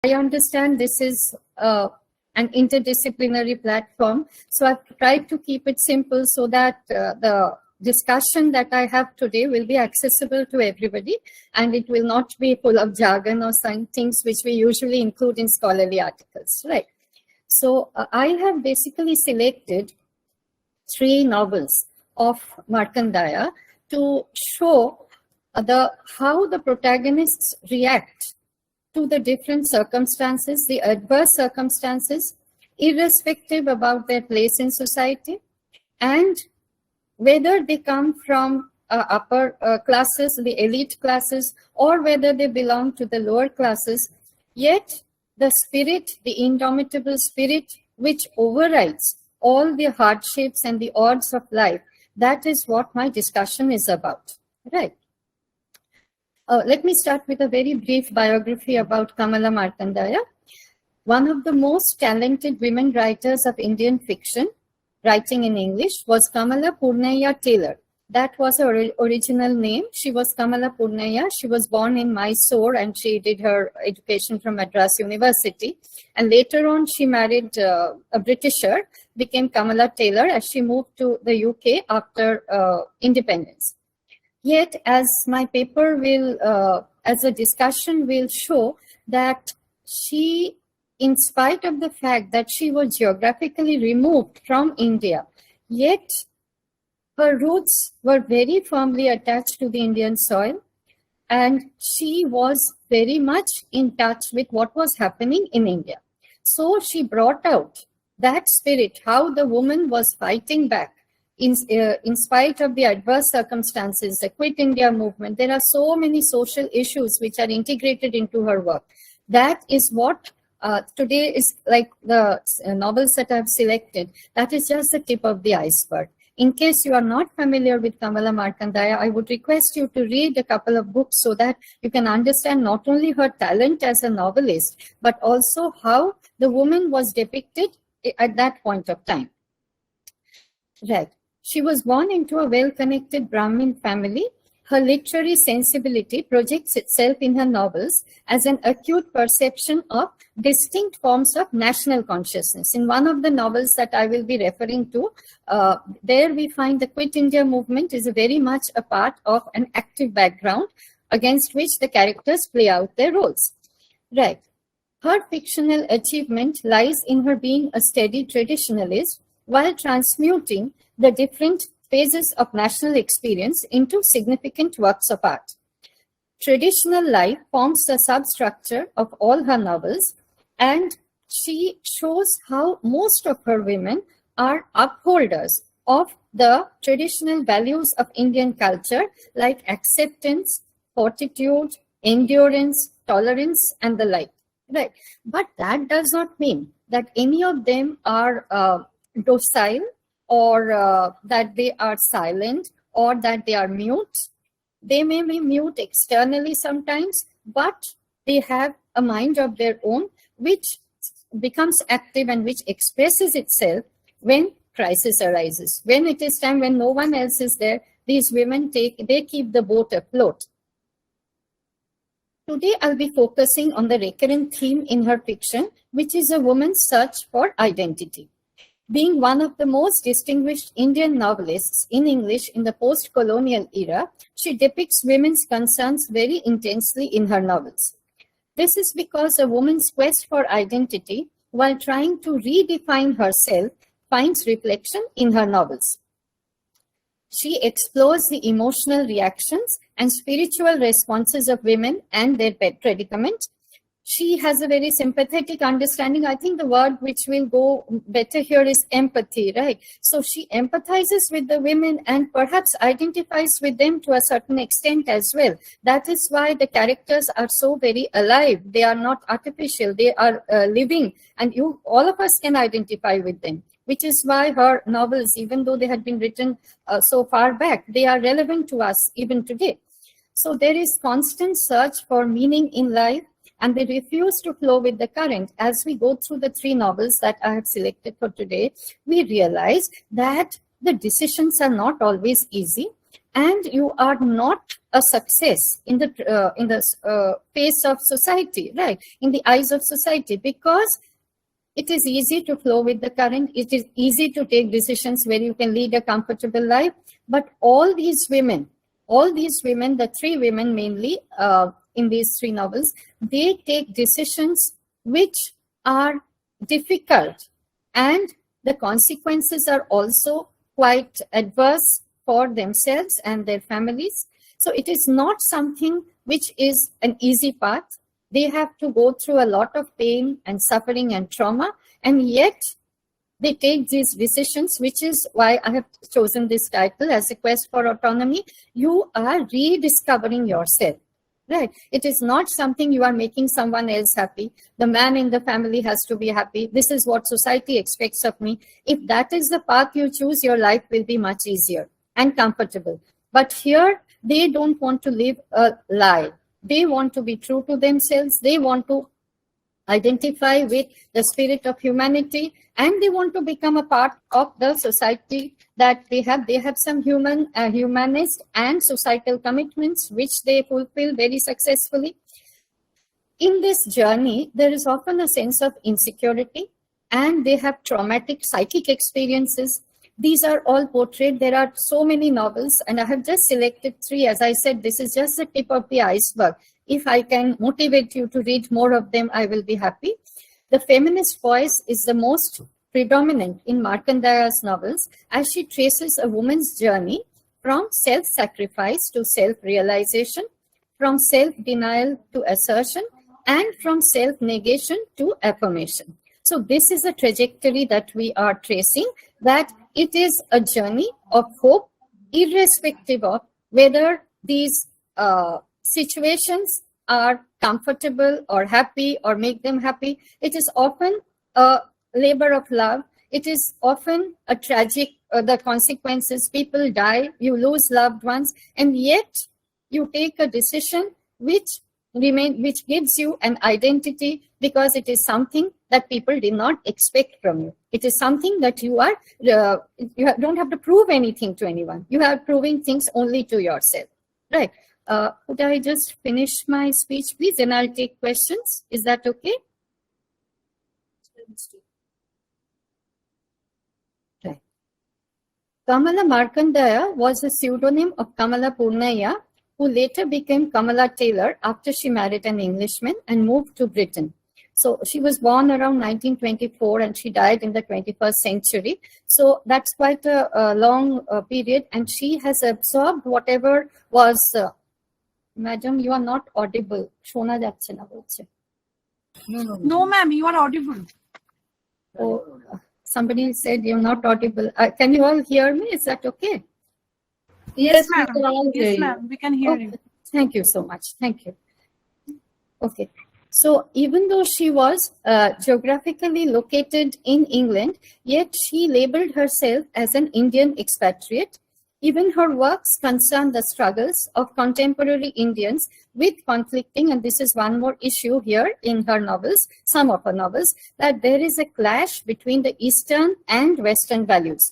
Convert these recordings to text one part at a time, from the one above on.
I understand this is an interdisciplinary platform, so I've tried to keep it simple so that the discussion that I have today will be accessible to everybody, and it will not be full of jargon or some things which we usually include in scholarly articles, right? So I have basically selected 3 novels of Markandya to show how the protagonists react to the different circumstances, the adverse circumstances, irrespective about their place in society, and whether they come from upper classes, the elite classes, or whether they belong to the lower classes, yet the spirit, the indomitable spirit which overrides all the hardships and the odds of life, that is what my discussion is about, right? Let me start with a very brief biography about Kamala Markandya. One of the most talented women writers of Indian fiction, writing in English, was Kamala Purnaiah Taylor. That was her original name. She was Kamala Purnaiah. She was born in Mysore and she did her education from Madras University. And later on, she married a Britisher, became Kamala Taylor as she moved to the UK after independence. Yet, as my paper will, as a discussion will show, that she, in spite of the fact that she was geographically removed from India, yet her roots were very firmly attached to the Indian soil, and she was very much in touch with what was happening in India. So she brought out that spirit, how the woman was fighting back in spite of the adverse circumstances, the Quit India movement. There are so many social issues which are integrated into her work. That is what today is like the novels that I've selected. That is just the tip of the iceberg. In case you are not familiar with Kamala Markandya, I would request you to read a couple of books so that you can understand not only her talent as a novelist, but also how the woman was depicted at that point of time. Right. She was born into a well-connected Brahmin family. Her literary sensibility projects itself in her novels as an acute perception of distinct forms of national consciousness. In one of the novels that I will be referring to, there we find the Quit India movement is very much a part of an active background against which the characters play out their roles. Right. Her fictional achievement lies in her being a steady traditionalist while transmuting the different phases of national experience into significant works of art. Traditional life forms the substructure of all her novels, and she shows how most of her women are upholders of the traditional values of Indian culture, like acceptance, fortitude, endurance, tolerance, and the like. Right. But that does not mean that any of them are docile, or that they are silent, or that they are mute. They may be mute externally sometimes, but they have a mind of their own, which becomes active and which expresses itself when crisis arises. When it is time when no one else is there, these women keep the boat afloat. Today, I'll be focusing on the recurrent theme in her fiction, which is a woman's search for identity. Being one of the most distinguished Indian novelists in English in the post-colonial era, she depicts women's concerns very intensely in her novels. This is because a woman's quest for identity, while trying to redefine herself, finds reflection in her novels. She explores the emotional reactions and spiritual responses of women and their predicament. She has a very sympathetic understanding. I think the word which will go better here is empathy, right? So she empathizes with the women and perhaps identifies with them to a certain extent as well. That is why the characters are so very alive. They are not artificial. They are living, and all of us can identify with them, which is why her novels, even though they had been written so far back, they are relevant to us even today. So there is constant search for meaning in life, and they refuse to flow with the current. As we go through the 3 novels that I have selected for today, we realize that the decisions are not always easy. and you are not a success in the face of society, right? In the eyes of society, because it is easy to flow with the current. It is easy to take decisions where you can lead a comfortable life. But all these women, the three women mainly in these three novels, they take decisions which are difficult, and the consequences are also quite adverse for themselves and their families. So it is not something which is an easy path. They have to go through a lot of pain and suffering and trauma, and yet they take these decisions, which is why I have chosen this title as a quest for autonomy. You are rediscovering yourself, right? It is not something you are making someone else happy. The man in the family has to be happy. This is what society expects of me. If that is the path you choose, your life will be much easier and comfortable. But here, they don't want to live a lie. They want to be true to themselves. They want to identify with the spirit of humanity, and they want to become a part of the society that they have. They have some humanist and societal commitments, which they fulfill very successfully. In this journey, there is often a sense of insecurity, and they have traumatic psychic experiences. These are all portrayed. There are so many novels, and I have just selected 3. As I said, this is just the tip of the iceberg. If I can motivate you to read more of them, I will be happy. The feminist voice is the most predominant in Markandya's novels, as she traces a woman's journey from self-sacrifice to self-realization, from self-denial to assertion, and from self-negation to affirmation. So this is a trajectory that we are tracing, that it is a journey of hope, irrespective of whether these situations are comfortable or happy or make them happy. It is often a labor of love. It is often a tragic, the consequences, people die, you lose loved ones, and yet you take a decision which gives you an identity, because it is something that people did not expect from you. It is something that you are, don't have to prove anything to anyone. You are proving things only to yourself, right? Could I just finish my speech, please? Then I'll take questions. Is that okay? Right. Kamala Markandya was a pseudonym of Kamala Purnaya, who later became Kamala Taylor after she married an Englishman and moved to Britain. So she was born around 1924 and she died in the 21st century. So that's quite a long period, and she has absorbed whatever was... Madam, you are not audible. শোনা যাচ্ছে না বলছে. No, ma'am, you are audible. Oh, somebody said you're not audible. Can you all hear me? Is that okay? Yes, ma'am. Yes, ma'am. We can hear you. Thank you so much. Thank you. Okay. So even though she was geographically located in England, yet she labeled herself as an Indian expatriate. Even her works concern the struggles of contemporary Indians with conflicting, and this is one more issue here in her novels, some of her novels, that there is a clash between the Eastern and Western values.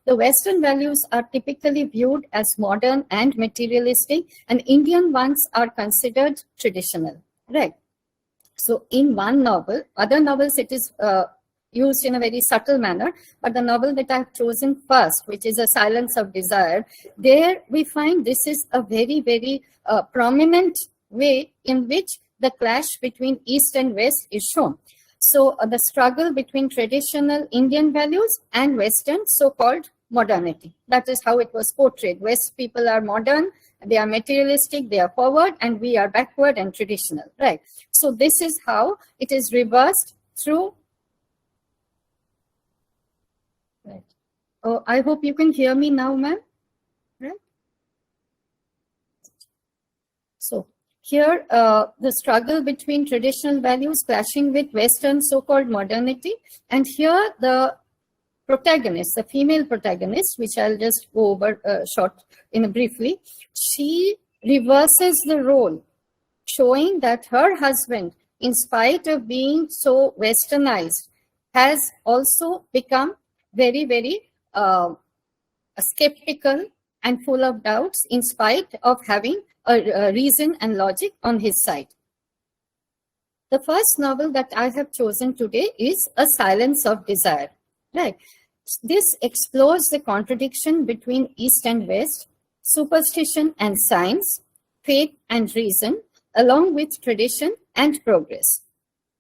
The Western values are typically viewed as modern and materialistic, and Indian ones are considered traditional, right? So in one novel, other novels it is used in a very subtle manner, but the novel that I've chosen first, which is A Silence of Desire, there we find this is a very, very prominent way in which the clash between East and West is shown. So the struggle between traditional Indian values and Western so-called modernity. That is how it was portrayed. West people are modern, they are materialistic, they are forward, and we are backward and traditional, right? So this is how it is reversed through. Right. Oh, I hope you can hear me now, ma'am. Right. So here, the struggle between traditional values clashing with Western so-called modernity, and here the protagonist, the female protagonist, which I'll just go over briefly, she reverses the role, showing that her husband, in spite of being so westernized, has also become very, very skeptical and full of doubts in spite of having a reason and logic on his side. The first novel that I have chosen today is A Silence of Desire. Right. This explores the contradiction between East and West, superstition and science, faith and reason, along with tradition and progress.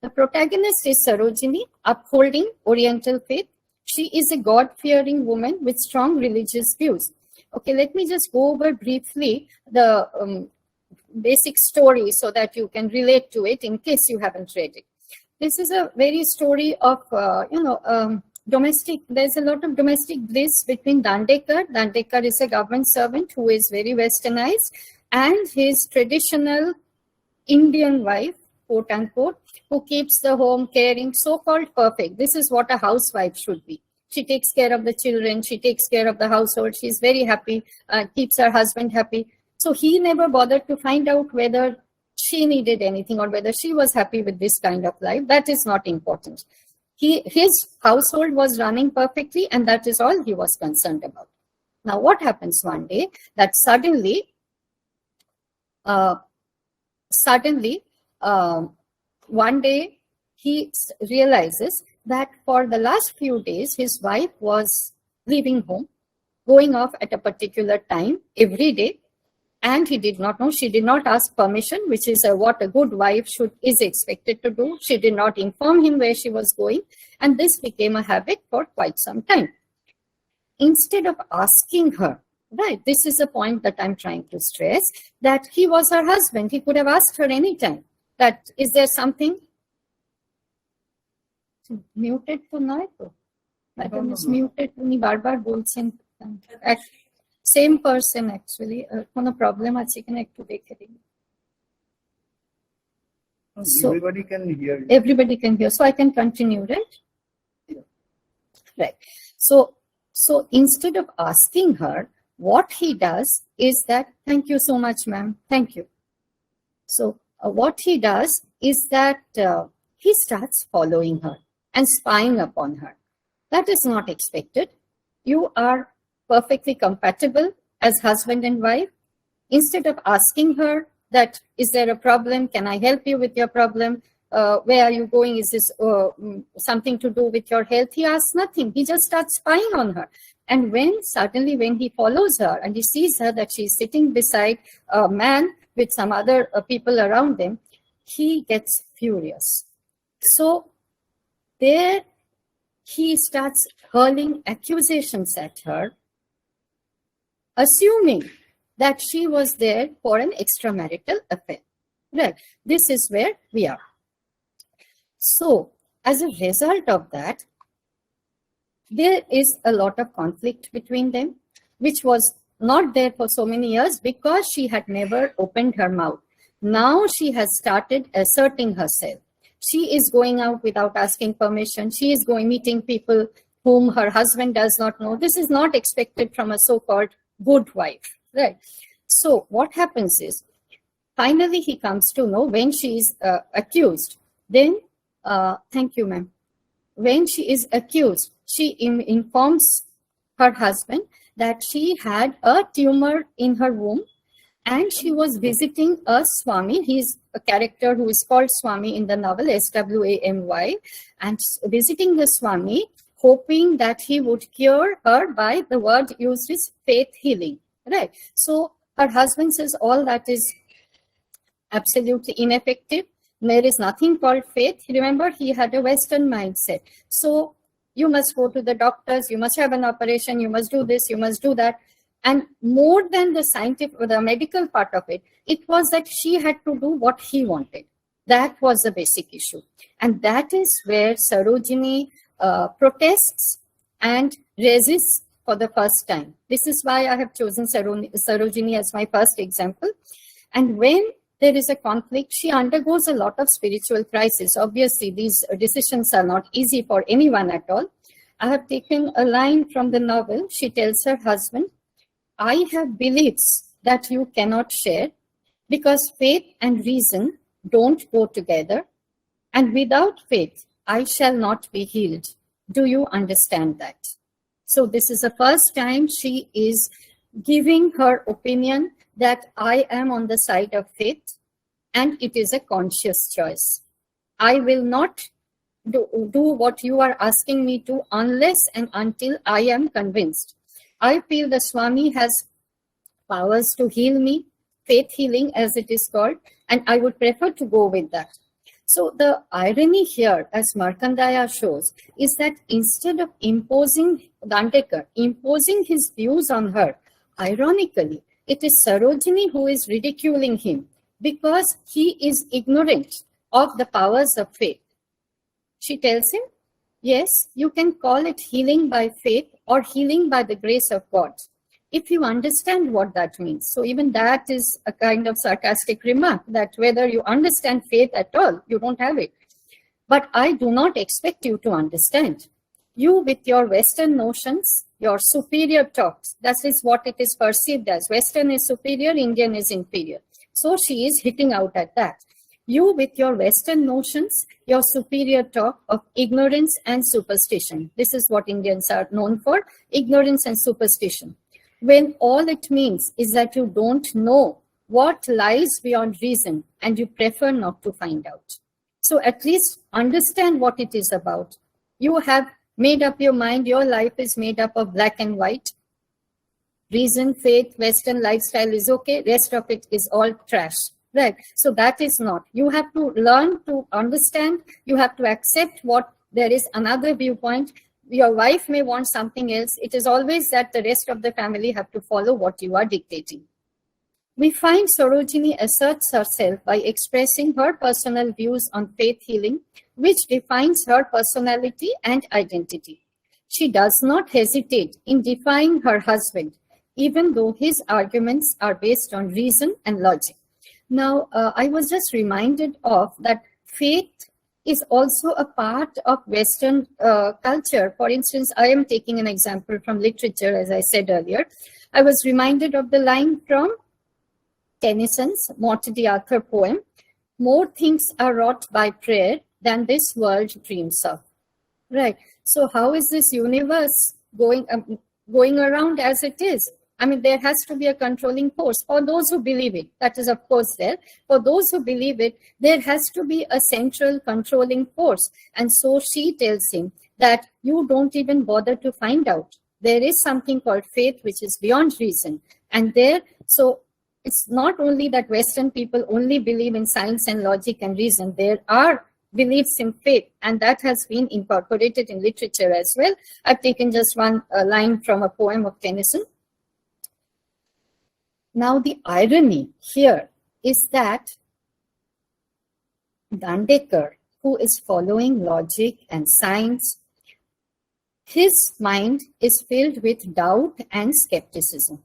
The protagonist is Sarojini, upholding Oriental faith. She is a God-fearing woman with strong religious views. Okay, let me just go over briefly the basic story so that you can relate to it in case you haven't read it. This is a very story of, domestic, there's a lot of domestic bliss between Dandekar. Dandekar is a government servant who is very westernized, and his traditional Indian wife, quote unquote, who keeps the home caring, so-called perfect. This is what a housewife should be. She takes care of the children, she takes care of the household, she's very happy, keeps her husband happy. So he never bothered to find out whether she needed anything or whether she was happy with this kind of life. That is not important. His household was running perfectly, and that is all he was concerned about. Now, what happens one day that suddenly, one day he realizes that for the last few days, his wife was leaving home, going off at a particular time every day, and he did not know. She did not ask permission, which is what a good wife is expected to do. She did not inform him where she was going, and this became a habit for quite some time. Instead of asking her, right, this is a point that I'm trying to stress, that he was her husband. He could have asked her anytime that, is there something? Muted to not? Madam is muted. Barbar bolchen. Same person actually. Kono problem ache kina ekটু dekhe din. So everybody can hear you. Everybody can hear. So I can continue, right? Yeah. Right. So instead of asking her, what he does is that, thank you so much, ma'am. Thank you. So what he does is that he starts following her and spying upon her. That is not expected. You are perfectly compatible as husband and wife. Instead of asking her that, is there a problem? Can I help you with your problem? Where are you going? Is this something to do with your health? He asks nothing. He just starts spying on her. And suddenly when he follows her and he sees her that she's sitting beside a man with some other people around them, he gets furious. So there he starts hurling accusations at her, assuming that she was there for an extramarital affair. Right. This is where we are. So, as a result of that, there is a lot of conflict between them, which was not there for so many years because she had never opened her mouth. Now she has started asserting herself. She is going out without asking permission. She is meeting people whom her husband does not know. This is not expected from a so-called good wife, right? So what happens is, finally he comes to know when she is accused. Then, thank you, ma'am. When she is accused, she informs her husband that she had a tumor in her womb and she was visiting a Swami. He's a character who is called Swami in the novel, S-W-A-M-Y, and visiting the Swami, hoping that he would cure her by, the word used is faith healing, right? So her husband says all that is absolutely ineffective. There is nothing called faith. Remember, he had a Western mindset. So you must go to the doctors, you must have an operation, you must do this, you must do that. And more than the scientific or the medical part of it, it was that she had to do what he wanted. That was the basic issue. And that is where Sarojini protests and resists for the first time. This is why I have chosen Sarojini as my first example. And when there is a conflict, she undergoes a lot of spiritual crisis. Obviously, these decisions are not easy for anyone at all. I have taken a line from the novel. She tells her husband, I have beliefs that you cannot share because faith and reason don't go together. And without faith, I shall not be healed. Do you understand that? So this is the first time she is giving her opinion that I am on the side of faith and it is a conscious choice. I will not do what you are asking me to unless and until I am convinced. I feel the Swami has powers to heal me, faith healing as it is called, and I would prefer to go with that. So the irony here, as Markandya shows, is that instead of imposing his views on her, ironically, it is Sarojini who is ridiculing him because he is ignorant of the powers of faith. She tells him, yes, you can call it healing by faith or healing by the grace of God, if you understand what that means. So even that is a kind of sarcastic remark, that whether you understand faith at all, you don't have it. But I do not expect you to understand. You with your Western notions, your superior talks, that is what it is perceived as. Western is superior, Indian is inferior. So she is hitting out at that. You with your Western notions, your superior talk of ignorance and superstition. This is what Indians are known for, ignorance and superstition. When all it means is that you don't know what lies beyond reason and you prefer not to find out. So at least understand what it is about. You have made up your mind, your life is made up of black and white. Reason, faith, Western lifestyle is okay, rest of it is all trash. Right. So that is not. You have to learn to understand. You have to accept what there is another viewpoint. Your wife may want something else. It is always that the rest of the family have to follow what you are dictating. We find Sarojini asserts herself by expressing her personal views on faith healing, which defines her personality and identity. She does not hesitate in defying her husband, even though his arguments are based on reason and logic. Now, I was just reminded of that faith is also a part of Western culture. For instance, I am taking an example from literature, as I said earlier. I was reminded of the line from Tennyson's Morte d'Arthur poem, "More things are wrought by prayer than this world dreams of." Right. So how is this universe going around as it is? I mean, there has to be a controlling force for those who believe it. That is, of course, there. For those who believe it, there has to be a central controlling force. And so she tells him that you don't even bother to find out. There is something called faith, which is beyond reason. And so it's not only that Western people only believe in science and logic and reason. There are beliefs in faith, and that has been incorporated in literature as well. I've taken just one line from a poem of Tennyson. Now, the irony here is that Dandekar, who is following logic and science, his mind is filled with doubt and skepticism,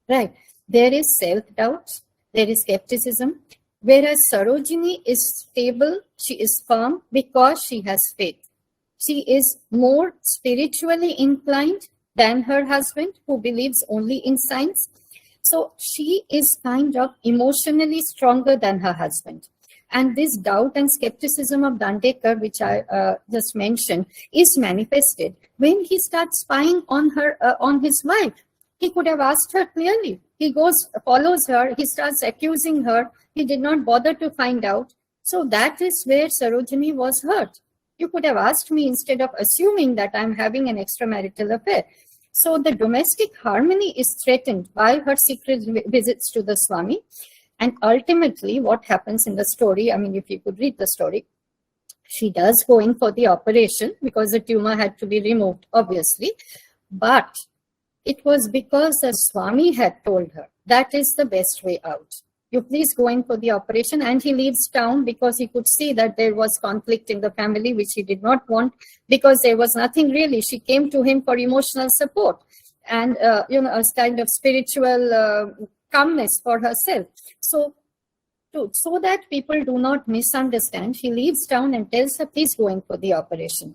right? There is self-doubt, there is skepticism, whereas Sarojini is stable, she is firm because she has faith. She is more spiritually inclined than her husband, who believes only in science. So she is kind of emotionally stronger than her husband. And this doubt and skepticism of Dandekar, which I just mentioned, is manifested when he starts spying on her, on his wife. He could have asked her clearly. He follows her, he starts accusing her. He did not bother to find out. So that is where Sarojini was hurt. You could have asked me instead of assuming that I'm having an extramarital affair. So the domestic harmony is threatened by her secret visits to the Swami. And ultimately, what happens in the story, I mean, if you could read the story, she does go in for the operation because the tumor had to be removed, obviously. But it was because the Swami had told her that is the best way out. You please go in for the operation. And he leaves town because he could see that there was conflict in the family, which he did not want, because there was nothing really. She came to him for emotional support and, a kind of spiritual calmness for herself. So that people do not misunderstand, he leaves town and tells her, please go in for the operation.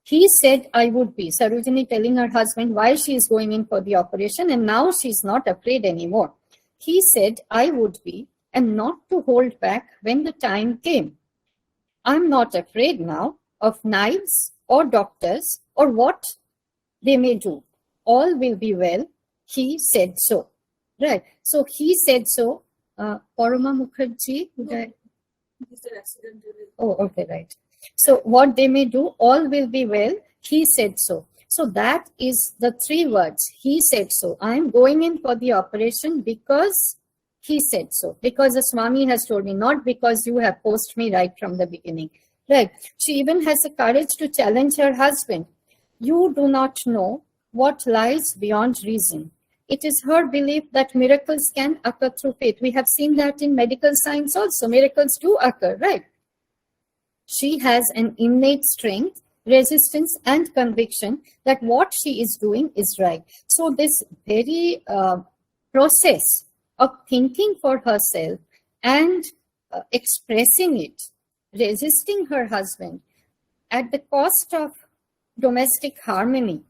He said, I would be. Sarojini telling her husband why she is going in for the operation, and now she's not afraid anymore. He said, I would be, and not to hold back when the time came. I'm not afraid now of knives or doctors or what they may do. All will be well. he said so. Right. So he said so. Parama Mukherjee, oh, okay, right. So what they may do, all will be well. He said so. So that is the 3 words. He said so. I am going in for the operation because he said so. Because the Swami has told me, not because you have forced me right from the beginning. Right. She even has the courage to challenge her husband. You do not know what lies beyond reason. It is her belief that miracles can occur through faith. We have seen that in medical science also. Miracles do occur, right? She has an innate strength, resistance, and conviction that what she is doing is right. So this very process of thinking for herself and expressing it, resisting her husband at the cost of domestic harmony,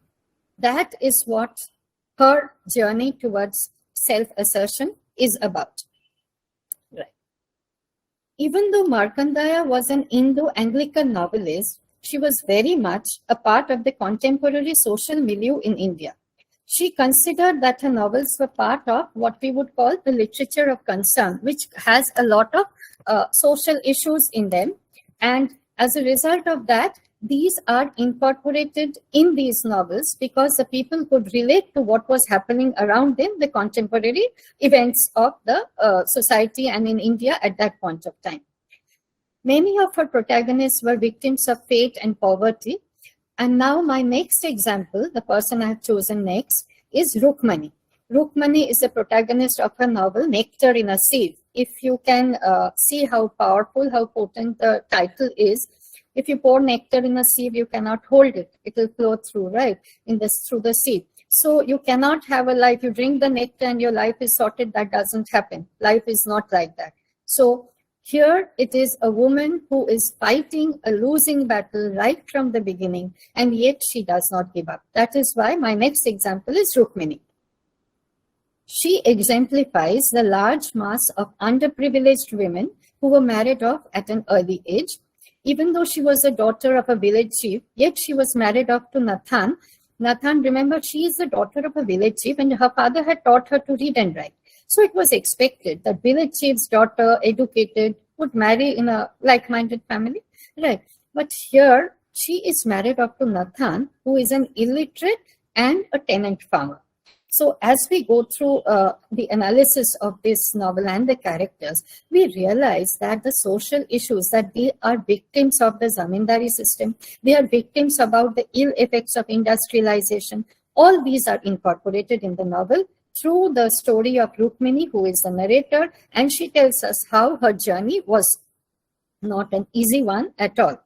that is what her journey towards self-assertion is about. Right. Even though Markandya was an Indo-Anglican novelist, she was very much a part of the contemporary social milieu in India. She considered that her novels were part of what we would call the literature of concern, which has a lot of social issues in them. And as a result of that, these are incorporated in these novels because the people could relate to what was happening around them, the contemporary events of the society and in India at that point of time. Many of her protagonists were victims of fate and poverty. And now my next example, the person I have chosen next, is Rukmani. Rukmani is the protagonist of her novel, Nectar in a Sieve. If you can see how powerful, how potent the title is, if you pour nectar in a sieve, you cannot hold it. It will flow through, right, through the sieve. So you cannot have a life. You drink the nectar and your life is sorted. That doesn't happen. Life is not like that. So here it is a woman who is fighting a losing battle right from the beginning, and yet she does not give up. That is why my next example is Rukmini. She exemplifies the large mass of underprivileged women who were married off at an early age. Even though she was the daughter of a village chief, yet she was married off to Nathan. Nathan, remember, she is the daughter of a village chief and her father had taught her to read and write. So it was expected that village chief's daughter, educated, would marry in a like-minded family, right? But here, she is married off to Nathan, who is an illiterate and a tenant farmer. So as we go through the analysis of this novel and the characters, we realize that the social issues, that they are victims of the zamindari system, they are victims about the ill effects of industrialization. All these are incorporated in the novel through the story of Rukmini, who is the narrator, and she tells us how her journey was not an easy one at all.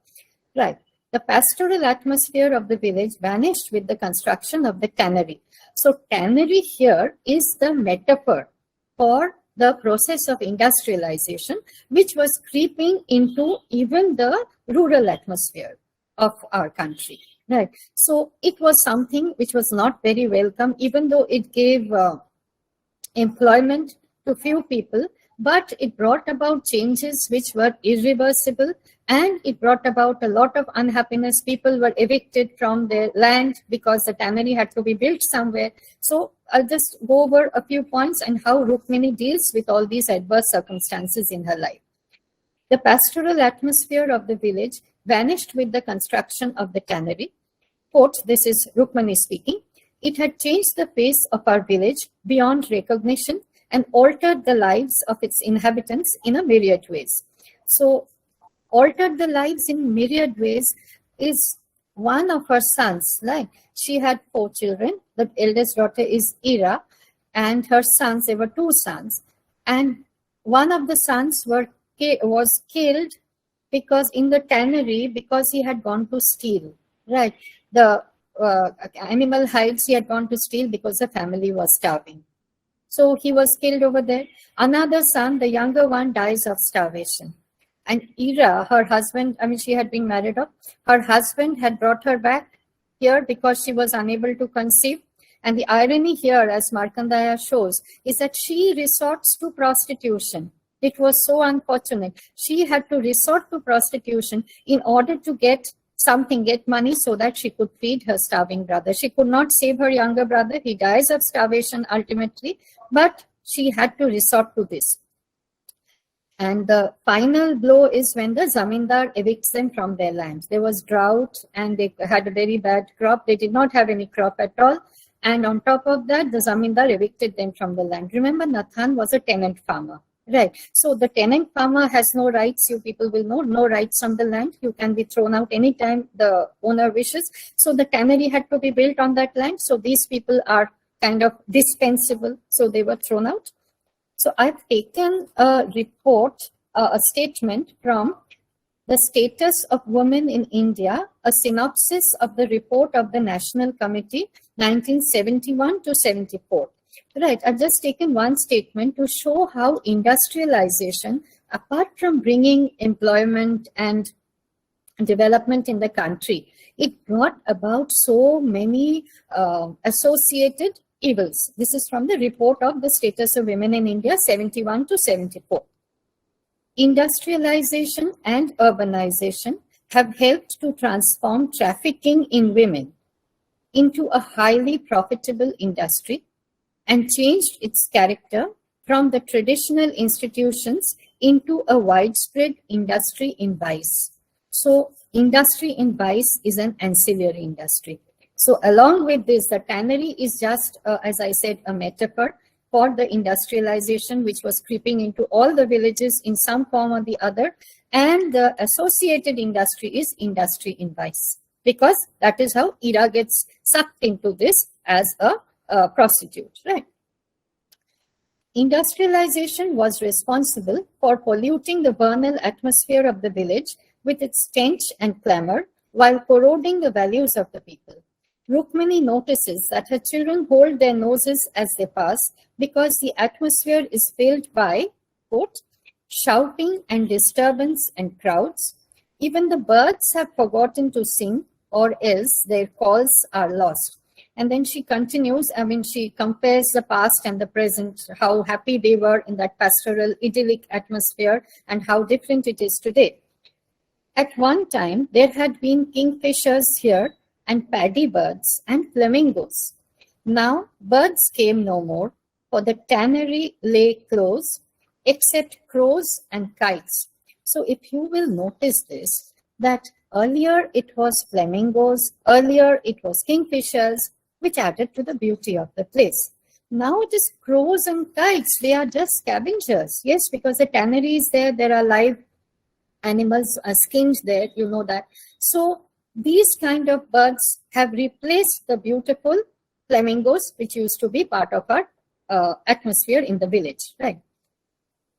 Right. The pastoral atmosphere of the village vanished with the construction of the tannery. So tannery here is the metaphor for the process of industrialization, which was creeping into even the rural atmosphere of our country. Right. So it was something which was not very welcome, even though it gave employment to few people, but it brought about changes which were irreversible, and it brought about a lot of unhappiness. People were evicted from their land because the tannery had to be built somewhere. So I'll just go over a few points and how Rukmini deals with all these adverse circumstances in her life. The pastoral atmosphere of the village vanished with the construction of the tannery. Quote, this is Rukmini speaking. It had changed the face of our village beyond recognition and altered the lives of its inhabitants in a myriad ways. So, altered the lives in myriad ways is one of her sons. Like, she had 4 children. The eldest daughter is Ira, and her sons, there were 2 sons. And one of the sons was killed because in the tannery, because he had gone to steal, right? The animal hides he had gone to steal because the family was starving. So he was killed over there. Another son, the younger one, dies of starvation. And Ira, her husband, I mean, she had been married off. Her husband had brought her back here because she was unable to conceive. And the irony here, as Markandya shows, is that she resorts to prostitution. It was so unfortunate. She had to resort to prostitution in order to get something, get money so that she could feed her starving brother. She could not save her younger brother. He dies of starvation ultimately, but she had to resort to this. And the final blow is when the zamindar evicts them from their land. There was drought and they had a very bad crop. They did not have any crop at all. And on top of that, the zamindar evicted them from the land. Remember, Nathan was a tenant farmer. Right. So the tenant farmer has no rights. You people will know, no rights on the land. You can be thrown out anytime the owner wishes. So the tannery had to be built on that land. So these people are kind of dispensable. So they were thrown out. So I've taken a report, a statement from the Status of Women in India, a synopsis of the report of the National Committee 1971 to 74. Right, I've just taken one statement to show how industrialization, apart from bringing employment and development in the country, it brought about so many associated evils. This is from the report of the Status of Women in India, 71 to 74. Industrialization and urbanization have helped to transform trafficking in women into a highly profitable industry and changed its character from the traditional institutions into a widespread industry in vice. So industry in vice is an ancillary industry. So along with this, the tannery is just, as I said, a metaphor for the industrialization which was creeping into all the villages in some form or the other. And the associated industry is industry in vice, because that is how Ira gets sucked into this as a prostitute, right? Industrialization was responsible for polluting the vernal atmosphere of the village with its stench and clamor, while corroding the values of the people. Rukmini notices that her children hold their noses as they pass because the atmosphere is filled by, quote, shouting and disturbance and crowds. Even the birds have forgotten to sing, or else their calls are lost. And then she continues, she compares the past and the present, how happy they were in that pastoral, idyllic atmosphere and how different it is today. At one time, there had been kingfishers here and paddy birds and flamingos. Now, birds came no more, for the tannery lay close, except crows and kites. So if you will notice this, that earlier it was flamingos, earlier it was kingfishers, which added to the beauty of the place. Now it is crows and kites. They are just scavengers. Yes, because the tannery is there. There are live animals skinned there. You know that. So these kind of birds have replaced the beautiful flamingos, which used to be part of our atmosphere in the village. Right.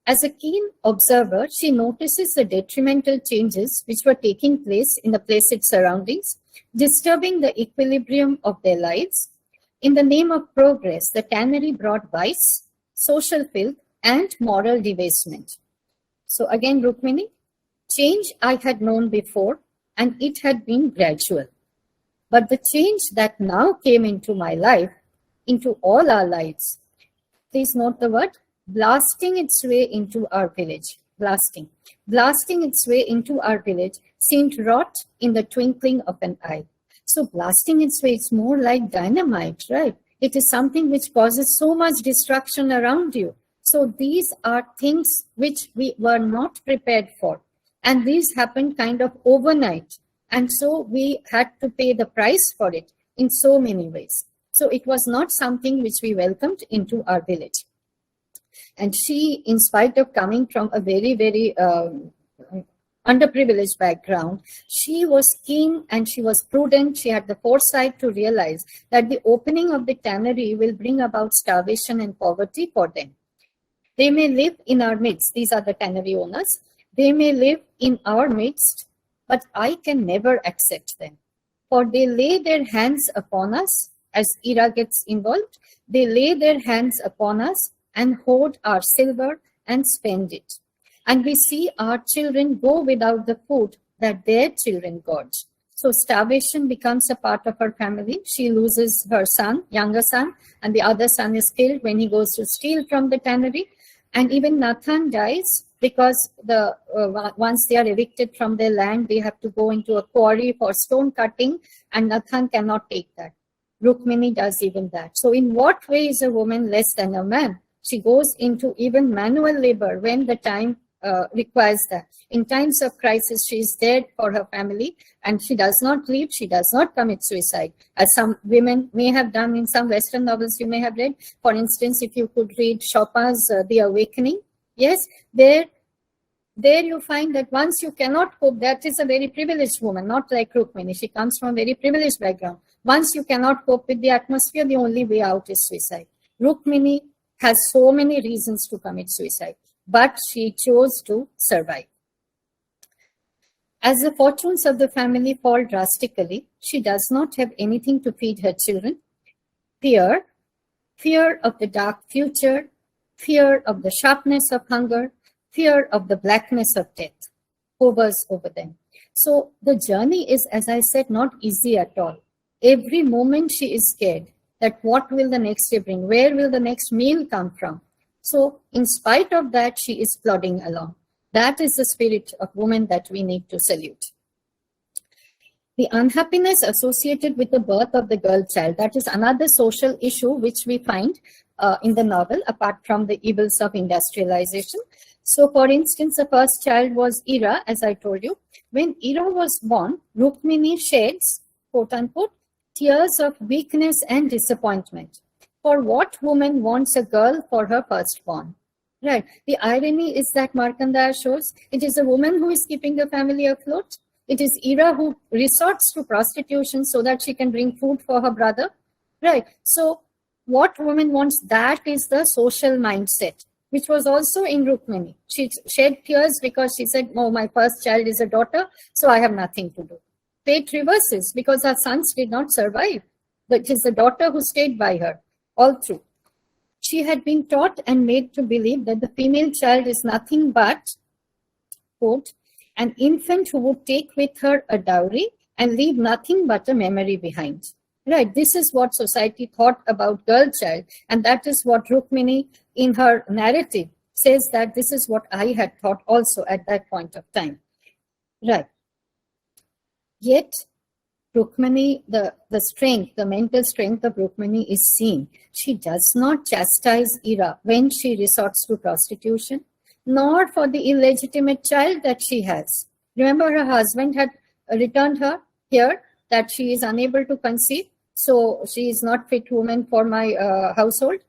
As a keen observer, she notices the detrimental changes which were taking place in the placid surroundings, disturbing the equilibrium of their lives. In the name of progress, the tannery brought vice, social filth, and moral debasement. So again, Rukmini, change I had known before, and it had been gradual. But the change that now came into my life, into all our lives, please note the word, blasting its way into our village. Blasting its way into our village seemed wrought in the twinkling of an eye. So blasting its way is more like dynamite, right? It is something which causes so much destruction around you. So these are things which we were not prepared for. And these happened kind of overnight. And so we had to pay the price for it in so many ways. So it was not something which we welcomed into our village. And she, in spite of coming from a very, very underprivileged background, she was keen and she was prudent. She had the foresight to realize that the opening of the tannery will bring about starvation and poverty for them. They may live in our midst. These are the tannery owners. They may live in our midst, but I can never accept them. For they lay their hands upon us, as Ira gets involved, they lay their hands upon us and hoard our silver and spend it. And we see our children go without the food that their children got. So starvation becomes a part of her family. She loses her son, younger son, and the other son is killed when he goes to steal from the tannery. And even Nathan dies because once they are evicted from their land, they have to go into a quarry for stone cutting, and Nathan cannot take that. Rukmini does even that. So in what way is a woman less than a man? She goes into even manual labor when the time requires that. In times of crisis, she is there for her family, and she does not leave, she does not commit suicide, as some women may have done in some Western novels you may have read. For instance, if you could read Chopin's The Awakening, yes, there you find that once you cannot cope, that is a very privileged woman, not like Rukmini. She comes from a very privileged background. Once you cannot cope with the atmosphere, the only way out is suicide. Rukmini has so many reasons to commit suicide, but she chose to survive. As the fortunes of the family fall drastically, she does not have anything to feed her children. Fear of the dark future, fear of the sharpness of hunger, fear of the blackness of death hovers over them. So the journey is, as I said, not easy at all. Every moment she is scared that what will the next day bring? Where will the next meal come from? So in spite of that, she is plodding along. That is the spirit of woman that we need to salute. The unhappiness associated with the birth of the girl child, that is another social issue which we find in the novel, apart from the evils of industrialization. So for instance, the first child was Ira, as I told you. When Ira was born, Rukmini sheds, quote unquote, tears of weakness and disappointment. For what woman wants a girl for her firstborn? Right. The irony is that Markandya shows it is a woman who is keeping the family afloat. It is Ira who resorts to prostitution so that she can bring food for her brother. Right. So what woman wants, that is the social mindset, which was also in Rukmini. She shed tears because she said, oh, my first child is a daughter, so I have nothing to do. Fate reverses because her sons did not survive. It is the daughter who stayed by her all through. She had been taught and made to believe that the female child is nothing but, quote, an infant who would take with her a dowry and leave nothing but a memory behind. Right, this is what society thought about girl child, and that is what Rukmini in her narrative says, that this is what I had thought also at that point of time. Right. Yet Rukmini, the strength, the mental strength of Rukmini is seen. She does not chastise Ira when she resorts to prostitution, nor for the illegitimate child that she has. Remember, her husband had returned her here, that she is unable to conceive, so she is not fit woman for my household.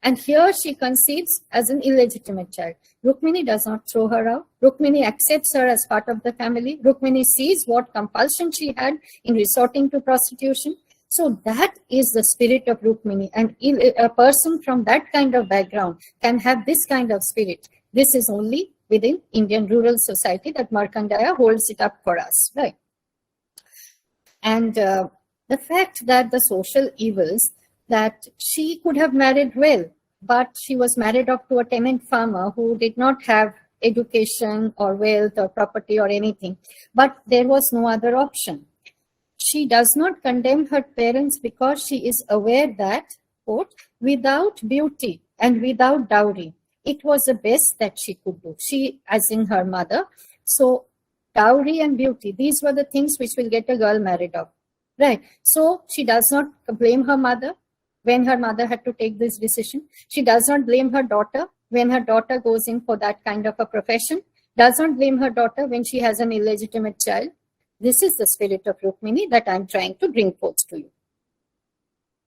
And here she conceives as an illegitimate child. Rukmini does not throw her out. Rukmini accepts her as part of the family. Rukmini sees what compulsion she had in resorting to prostitution. So that is the spirit of Rukmini. And a person from that kind of background can have this kind of spirit. This is only within Indian rural society that Markandya holds it up for us, right? And the fact that the social evils, that she could have married well, but she was married off to a tenant farmer who did not have education or wealth or property or anything, but there was no other option. She does not condemn her parents because she is aware that, quote, without beauty and without dowry, it was the best that she could do. She, as in her mother. So dowry and beauty, these were the things which will get a girl married off. Right. So she does not blame her mother when her mother had to take this decision. She does not blame her daughter when her daughter goes in for that kind of a profession. Does not blame her daughter when she has an illegitimate child. This is the spirit of Rukmini that I'm trying to bring forth to you.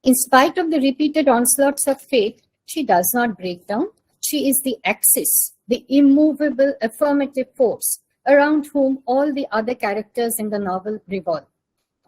In spite of the repeated onslaughts of fate, she does not break down. She is the axis, the immovable affirmative force around whom all the other characters in the novel revolve.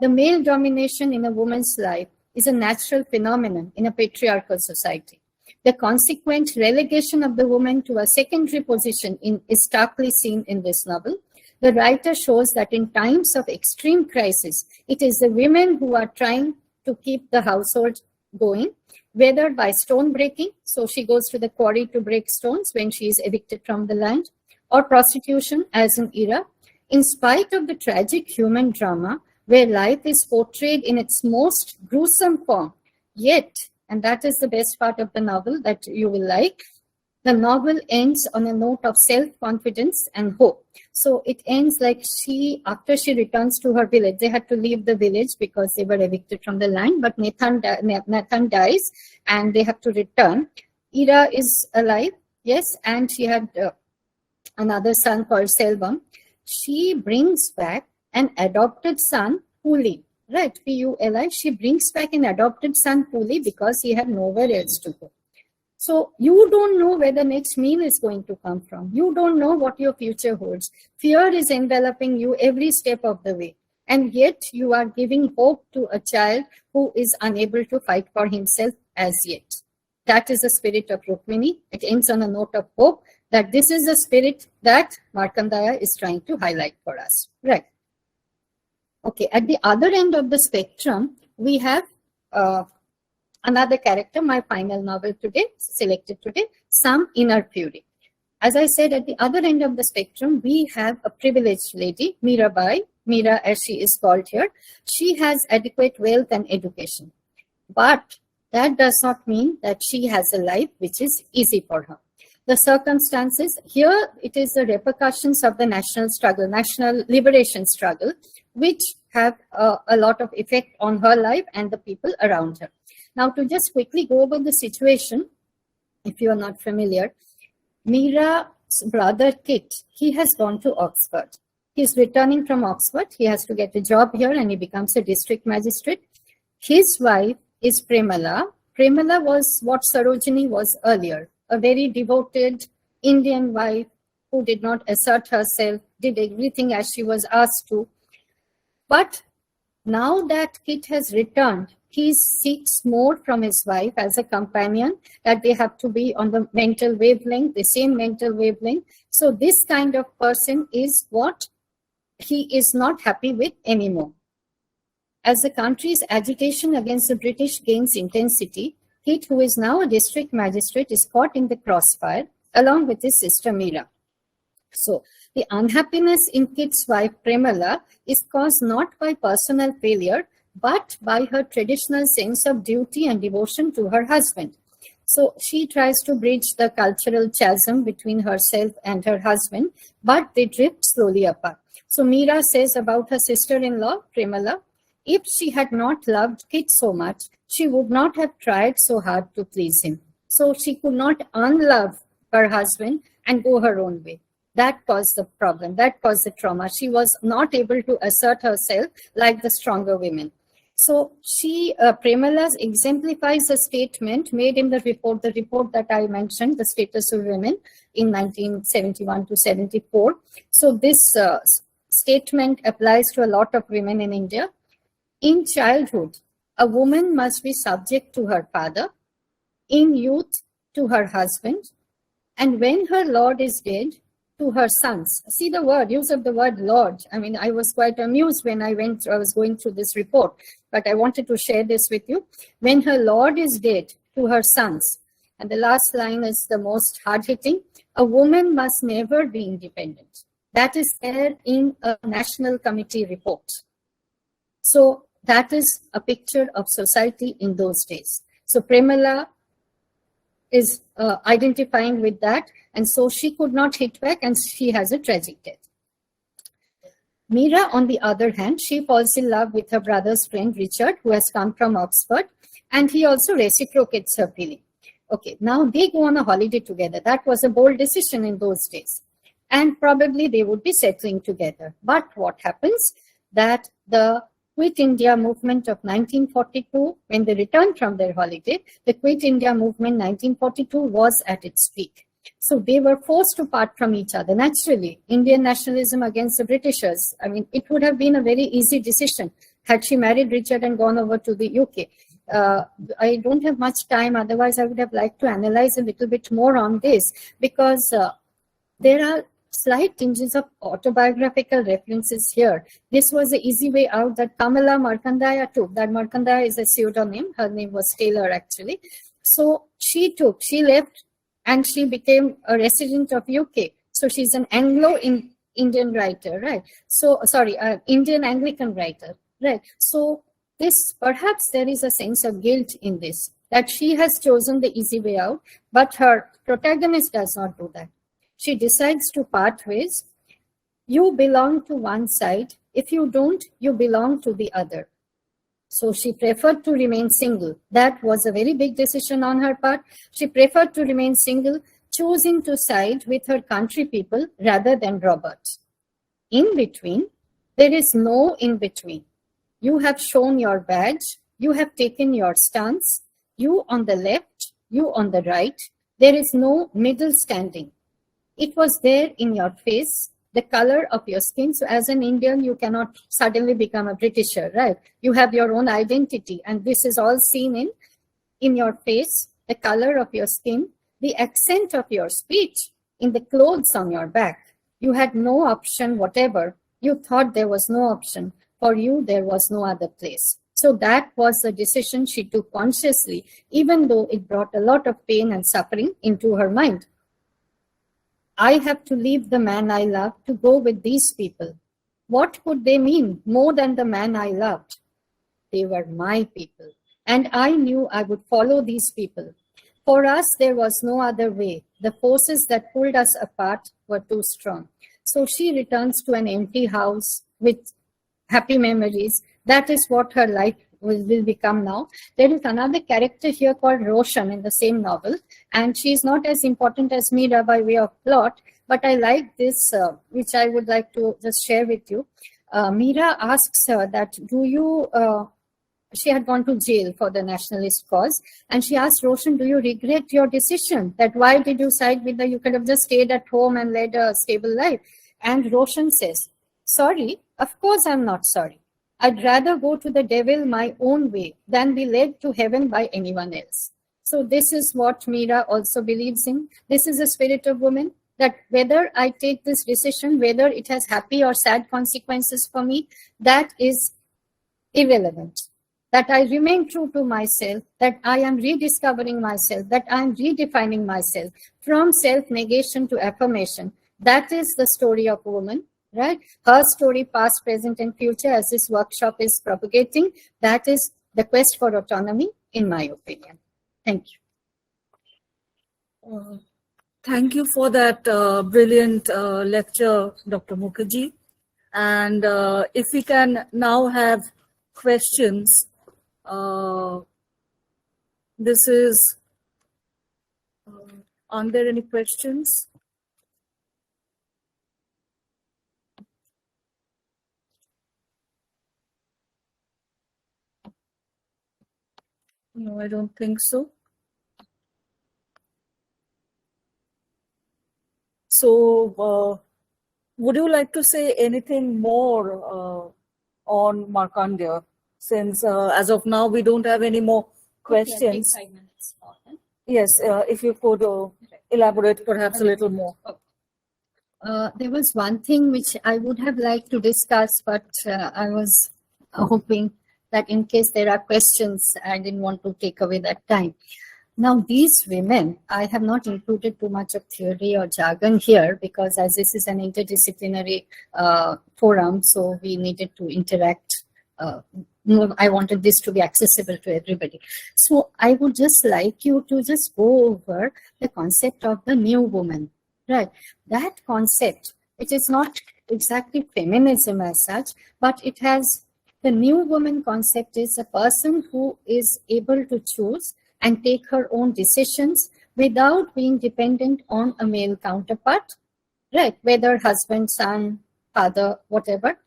The male domination in a woman's life is a natural phenomenon in a patriarchal society. The consequent relegation of the woman to a secondary position is starkly seen in this novel. The writer shows that in times of extreme crisis, it is the women who are trying to keep the household going, whether by stone breaking, so she goes to the quarry to break stones when she is evicted from the land, or prostitution, as in Ira. In spite of the tragic human drama, where life is portrayed in its most gruesome form, yet, and that is the best part of the novel that you will like, The novel ends on a note of self-confidence and hope. So it ends like after she returns to her village, they had to leave the village because they were evicted from the land, but Nathan dies and they have to return. Ira is alive, yes, and she had another son called Selvam. She brings back an adopted son, Puli, right, Puli. She brings back an adopted son, Puli, because he had nowhere else to go. So you don't know where the next meal is going to come from. You don't know what your future holds. Fear is enveloping you every step of the way. And yet you are giving hope to a child who is unable to fight for himself as yet. That is the spirit of Rukmini. It ends on a note of hope that this is the spirit that Markandya is trying to highlight for us. Right. Okay, at the other end of the spectrum, we have another character, my final novel today, selected today, Some Inner Fury. As I said, at the other end of the spectrum, we have a privileged lady, Mirabai, Mira as she is called here. She has adequate wealth and education. But that does not mean that she has a life which is easy for her. The circumstances, here it is the repercussions of the national struggle, national liberation struggle, which have a lot of effect on her life and the people around her. Now, to just quickly go over the situation, if you are not familiar, Mira's brother Kit, he has gone to Oxford. He's returning from Oxford. He has to get a job here and he becomes a district magistrate. His wife is Premila. Premila was what Sarojini was earlier, a very devoted Indian wife who did not assert herself, did everything as she was asked to. But now that Kit has returned, he seeks more from his wife as a companion, that they have to be on the mental wavelength, the same mental wavelength. So this kind of person is what he is not happy with anymore. As the country's agitation against the British gains intensity, Kit, who is now a district magistrate, is caught in the crossfire along with his sister Mira. So the unhappiness in Kit's wife Premila is caused not by personal failure, but by her traditional sense of duty and devotion to her husband. So she tries to bridge the cultural chasm between herself and her husband, but they drift slowly apart. So Mira says about her sister-in-law, Premila, if she had not loved Kit so much, she would not have tried so hard to please him. So she could not unlove her husband and go her own way. That caused the problem. That caused the trauma. She was not able to assert herself like the stronger women. So Premila exemplifies a statement made in the report that I mentioned, the status of women in 1971 to 74. So this statement applies to a lot of women in India. In childhood, a woman must be subject to her father, in youth to her husband, and when her lord is dead, to her sons. See the use of the word Lord. I mean, I was quite amused when I was going through this report, but I wanted to share this with you. When her Lord is dead, to her sons. And the last line is the most hard-hitting. A woman must never be independent. That is there in a National Committee report. So that is a picture of society in those days. So Premila is identifying with that, and so she could not hit back and she has a tragic death. Mira, on the other hand, she falls in love with her brother's friend Richard, who has come from Oxford, and he also reciprocates her feeling. Okay, now they go on a holiday together. That was a bold decision in those days, and probably they would be settling together. But what happens? That the Quit India movement of 1942, when they returned from their holiday, the Quit India movement 1942 was at its peak. So they were forced to part from each other. Naturally, Indian nationalism against the Britishers, I mean, it would have been a very easy decision had she married Richard and gone over to the UK. I don't have much time, otherwise I would have liked to analyze a little bit more on this, because there are slight tinges of autobiographical references here. This was the easy way out that Kamala Markandya took. That Markandya is a pseudonym. Her name was Taylor, actually. So she left and she became a resident of UK. So she's an Anglo-Indian writer, right? So, sorry, Indian Anglican writer, right? So this, perhaps there is a sense of guilt in this. that she has chosen the easy way out, but her protagonist does not do that. She decides to part ways. You belong to one side. If you don't, you belong to the other. So she preferred to remain single. That was a very big decision on her part. She preferred to remain single, choosing to side with her country people rather than Robert. In between, there is no in between. You have shown your badge. You have taken your stance. You on the left, you on the right. There is no middle standing. It was there in your face, the color of your skin. So as an Indian, you cannot suddenly become a Britisher, right? You have your own identity, and this is all seen in your face, the color of your skin, the accent of your speech, in the clothes on your back. You had no option, whatever. You thought there was no option. For you, there was no other place. So that was the decision she took consciously, even though it brought a lot of pain and suffering into her mind. I have to leave the man I love to go with these people. What could they mean more than the man I loved? They were my people, and I knew I would follow these people. For us, there was no other way. The forces that pulled us apart were too strong. So she returns to an empty house with happy memories. That is what her life will become now. There is another character here called Roshan in the same novel, and she is not as important as Meera by way of plot, but I like this, which I would like to just share with you. Meera asks her that, she had gone to jail for the nationalist cause, and she asked Roshan, do you regret your decision? That why did you side with you could have just stayed at home and led a stable life? And Roshan says, sorry, of course I'm not sorry. I'd rather go to the devil my own way than be led to heaven by anyone else. So this is what Meera also believes in. This is the spirit of woman, that whether I take this decision, whether it has happy or sad consequences for me, that is irrelevant. That I remain true to myself, that I am rediscovering myself, that I am redefining myself from self-negation to affirmation. That is the story of a woman. Right? Her story, past, present, and future, as this workshop is propagating, that is the quest for autonomy, in my opinion. Thank you. Thank you for that brilliant lecture, Dr. Mukerji. And if we can now have questions, this is, aren't there any questions? No, I don't think so. So, would you like to say anything more on Markandya? Since as of now, we don't have any more questions. Okay, 5 minutes more, then. Yes, if you could elaborate perhaps a little more. There was one thing which I would have liked to discuss, but I was hoping that in case there are questions, I didn't want to take away that time. Now, these women, I have not included too much of theory or jargon here because as this is an interdisciplinary forum, so we needed to interact. I wanted this to be accessible to everybody. So I would just like you to just go over the concept of the new woman, right? That concept, it is not exactly feminism as such, but it has the new woman concept is a person who is able to choose and take her own decisions without being dependent on a male counterpart, right? Whether husband, son, father, whatever.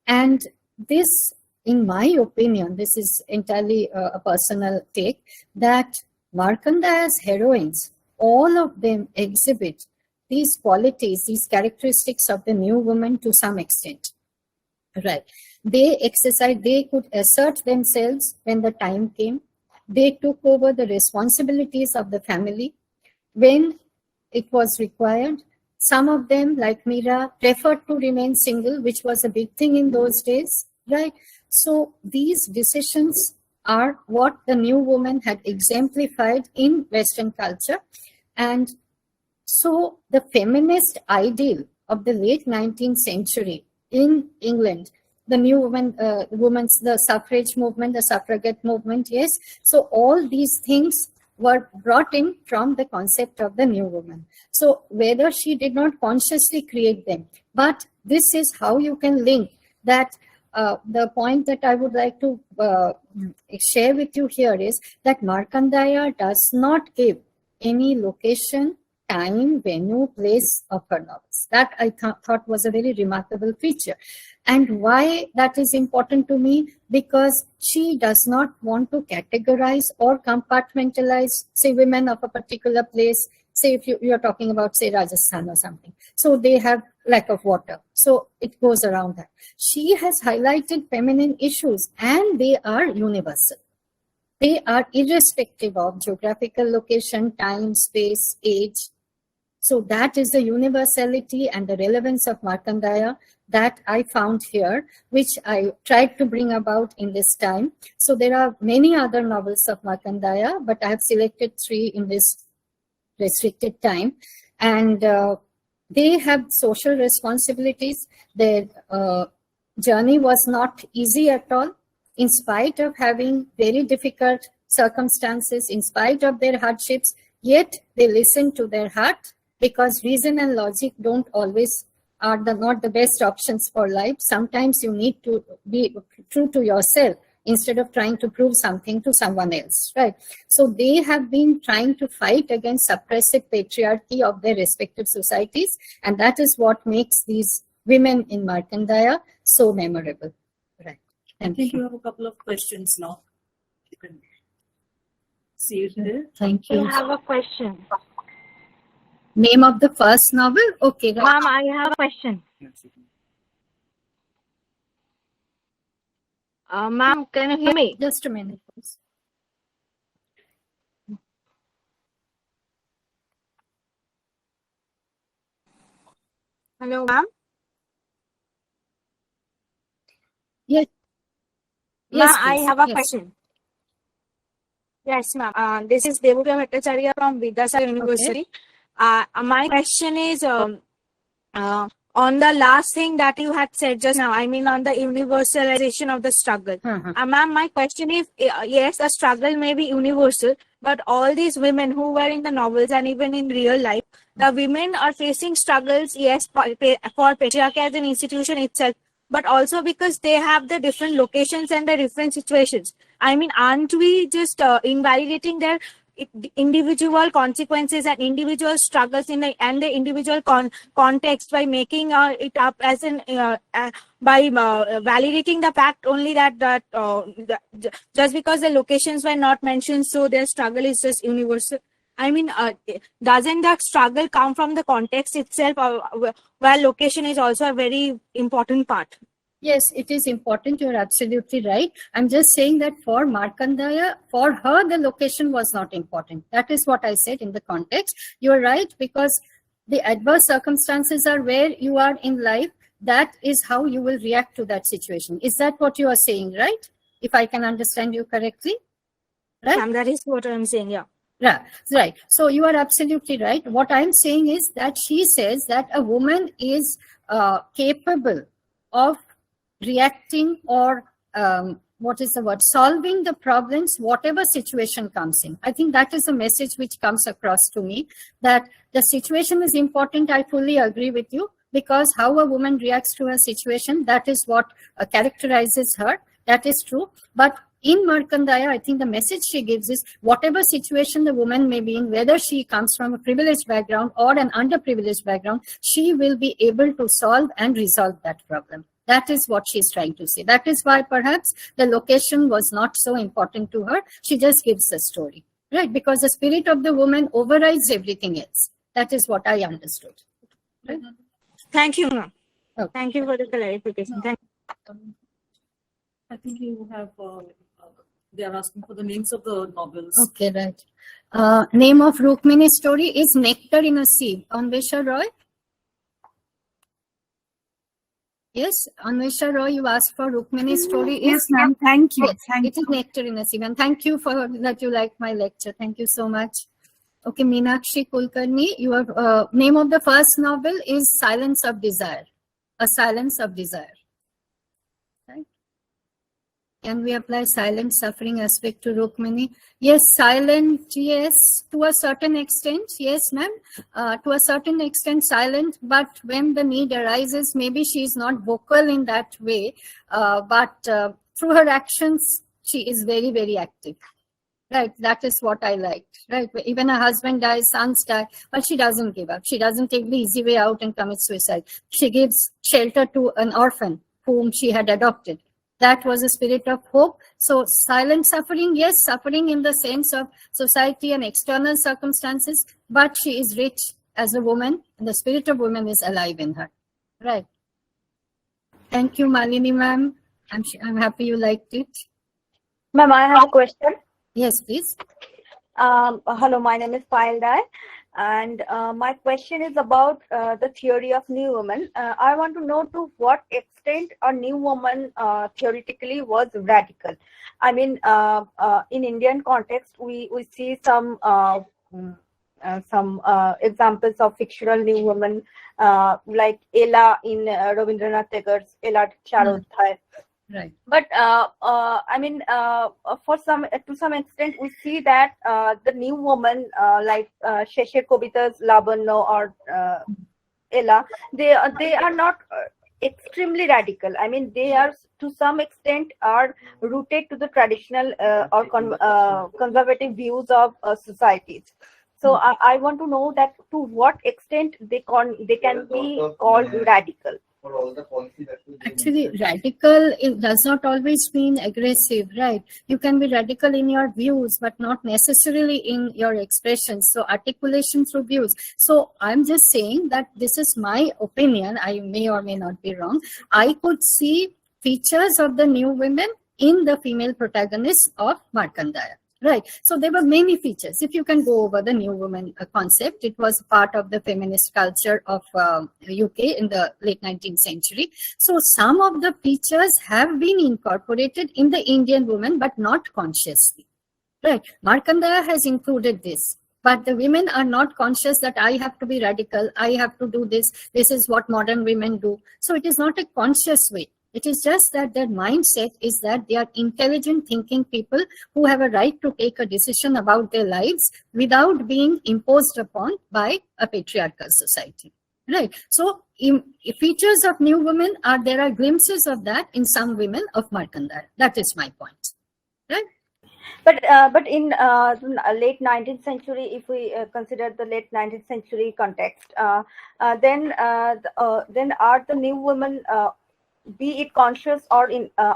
And this, in my opinion, this is entirely a personal take, that Markandaya's heroines, all of them exhibit these qualities, these characteristics of the new woman to some extent, right? They could assert themselves when the time came. They took over the responsibilities of the family when it was required. Some of them, like Meera, preferred to remain single, which was a big thing in those days, right? So these decisions are what the new woman had exemplified in Western culture. And so the feminist ideal of the late 19th century in England the new the suffrage movement, the suffragette movement, yes. So all these things were brought in from the concept of the new woman. So whether she did not consciously create them, but this is how you can link that. The point that I would like to share with you here is that Markandya does not give any location, time, venue, place of her novels. That I thought was a very remarkable feature. And why that is important to me? Because she does not want to categorize or compartmentalize, say, women of a particular place. Say if you are talking about, say, Rajasthan or something. So they have lack of water. So it goes around that. She has highlighted feminine issues and they are universal. They are irrespective of geographical location, time, space, age. So that is the universality and the relevance of Markandya that I found here, which I tried to bring about in this time. So there are many other novels of Markandya, but I have selected 3 in this restricted time. And they have social responsibilities. Their journey was not easy at all. In spite of having very difficult circumstances, in spite of their hardships, yet they listen to their heart, because reason and logic don't always are not the best options for life. Sometimes you need to be true to yourself instead of trying to prove something to someone else, right? So they have been trying to fight against suppressive patriarchy of their respective societies, and that is what makes these women in Markandya so memorable. Right. I think you have a couple of questions now. You can see it there. Thank you. I have a question. Name of the first novel? Okay. Right. Ma'am, I have a question. Ma'am, can you hear me? Just a minute, please. Hello, ma'am. Yes. Ma'am, Yes, I please. have a Yes. question. Yes, ma'am. This is Brabourne from Vidasa University. My question is on the last thing that you had said just now. I mean, on the universalization of the struggle. Ma'am, my question is, yes, the struggle may be universal, but all these women who were in the novels and even in real life, the women are facing struggles, yes, for patriarchy as an institution itself, but also because they have the different locations and the different situations. I mean, aren't we just invalidating their individual consequences and individual struggles in the individual context by making it up as an by validating the fact only that just because the locations were not mentioned, so their struggle is just universal? I mean, doesn't that struggle come from the context itself, where location is also a very important part? Yes, it is important. You're absolutely right. I'm just saying that for Markandya, for her, the location was not important. That is what I said in the context. You're right, because the adverse circumstances are where you are in life. That is how you will react to that situation. Is that what you are saying, right? If I can understand you correctly, right? That is what I'm saying, yeah. Yeah, right. So you are absolutely right. What I'm saying is that she says that a woman is capable of reacting or solving the problems, whatever situation comes in. I think that is a message which comes across to me, that the situation is important. I fully agree with you, because how a woman reacts to a situation, that is what characterizes her. That is true. But in Markandya, I think the message she gives is whatever situation the woman may be in, whether she comes from a privileged background or an underprivileged background, she will be able to solve and resolve that problem. That is what she's trying to say. That is why perhaps the location was not so important to her. She just gives the story, right? Because the spirit of the woman overrides everything else. That is what I understood. Right? Thank you, ma'am. Okay. Thank you for the clarification. Thank you. I think you have, they are asking for the names of the novels. Okay, right. Name of Rukmini's story is Nectar in a Sieve. Anvesha Roy? Yes, Anvesha Roy, you asked for Rukmini's story. Yes, ma'am. Thank you. Yes, it is Nectar in a Sieve. And thank you for that you liked my lecture. Thank you so much. Okay, Meenakshi Kulkarni, your name of the first novel is Silence of Desire. A Silence of Desire. Right? Can we apply silent suffering aspect to Rukmini? Yes, silent, yes, to a certain extent, yes, ma'am. To a certain extent, silent, but when the need arises, maybe she is not vocal in that way, but through her actions, she is very, very active. Right, that is what I liked. Right, even her husband dies, sons die, but she doesn't give up. She doesn't take the easy way out and commit suicide. She gives shelter to an orphan whom she had adopted. That was a spirit of hope. So silent suffering, yes, suffering in the sense of society and external circumstances, but she is rich as a woman, and the spirit of woman is alive in her. Right. Thank you, Malini ma'am. I'm happy you liked it. Ma'am, I have a question. Yes, please. Hello, my name is Payal Dai, and my question is about the theory of new woman. I want to know to what extent a new woman theoretically was radical. I mean, in Indian context, we see some examples of fictional new women, like Ella in Rabindranath Tagore's Ella Charodhaya. Right. But I mean, to some extent, we see that the new woman, like Sheshir Kobita's Labanno or Ella, they are not extremely radical. I mean, they are to some extent are rooted to the traditional or conservative views of societies. So I want to know that to what extent they can be called radical. Actually, radical, it does not always mean aggressive, right? You can be radical in your views, but not necessarily in your expressions. So articulation through views. So I'm just saying that this is my opinion. I may or may not be wrong. I could see features of the new women in the female protagonists of Markandya. Right. So there were many features. If you can go over the new woman concept, it was part of the feminist culture of UK in the late 19th century. So some of the features have been incorporated in the Indian woman, but not consciously. Right. Markandya has included this. But the women are not conscious that I have to be radical. I have to do this. This is what modern women do. So it is not a conscious way. It is just that their mindset is that they are intelligent thinking people who have a right to take a decision about their lives without being imposed upon by a patriarchal society. Right. So features of new women there are glimpses of that in some women of Markandya. That is my point. Right. But in late 19th century, if we consider the late 19th century context, then are the new women, be it conscious or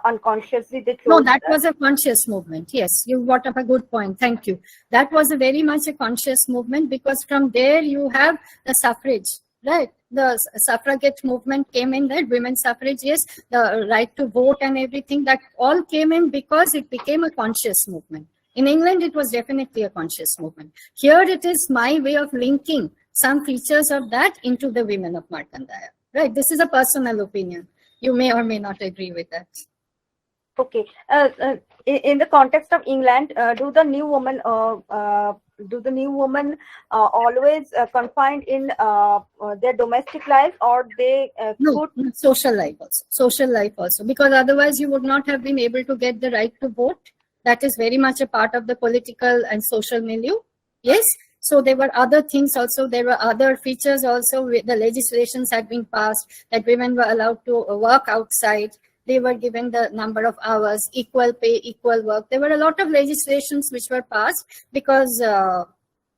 unconsciously, they chose? No, that was a conscious movement. Yes, you brought up a good point. Thank you. That was a very much a conscious movement, because from there you have the suffrage, right? The suffragette movement came in, that women's suffrage, yes, the right to vote and everything, that all came in because it became a conscious movement. In England, it was definitely a conscious movement. Here it is my way of linking some features of that into the women of Markandya. Right? This is a personal opinion. You may or may not agree with that. Okay. In the context of England, do the new woman always confined in their domestic life, or they no, social life also? Social life also, because otherwise you would not have been able to get the right to vote. That is very much a part of the political and social milieu. Yes. So there were other things also. There were other features also. The legislations had been passed that women were allowed to work outside. They were given the number of hours, equal pay, equal work. There were a lot of legislations which were passed because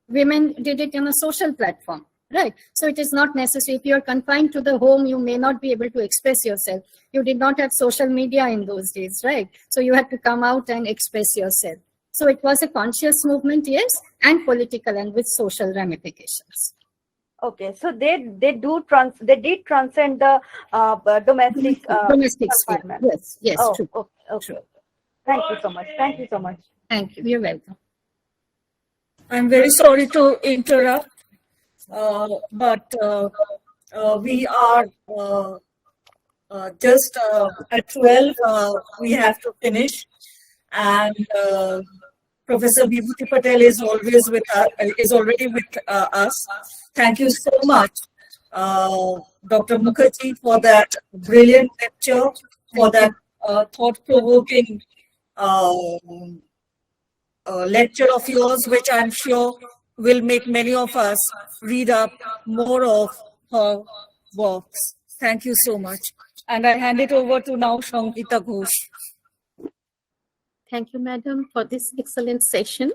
women did it on a social platform, right? So it is not necessary. If you are confined to the home, you may not be able to express yourself. You did not have social media in those days, right? So you had to come out and express yourself. So it was a conscious movement, yes, and political and with social ramifications. Okay, so they did transcend the domestic sphere. Yes, yes, true. Okay. True. Thank you so much. Thank you so much. Thank you. You're welcome. I'm very sorry to interrupt, but we are just at 12. We have to finish, and Professor Vibhuti Patel is always with us, is already with us. Thank you so much, Dr. Mukerji, for that brilliant lecture, for that thought-provoking lecture of yours, which I'm sure will make many of us read up more of her works. Thank you so much. And I hand it over to now Shangita Ghosh. Thank you, Madam, for this excellent session.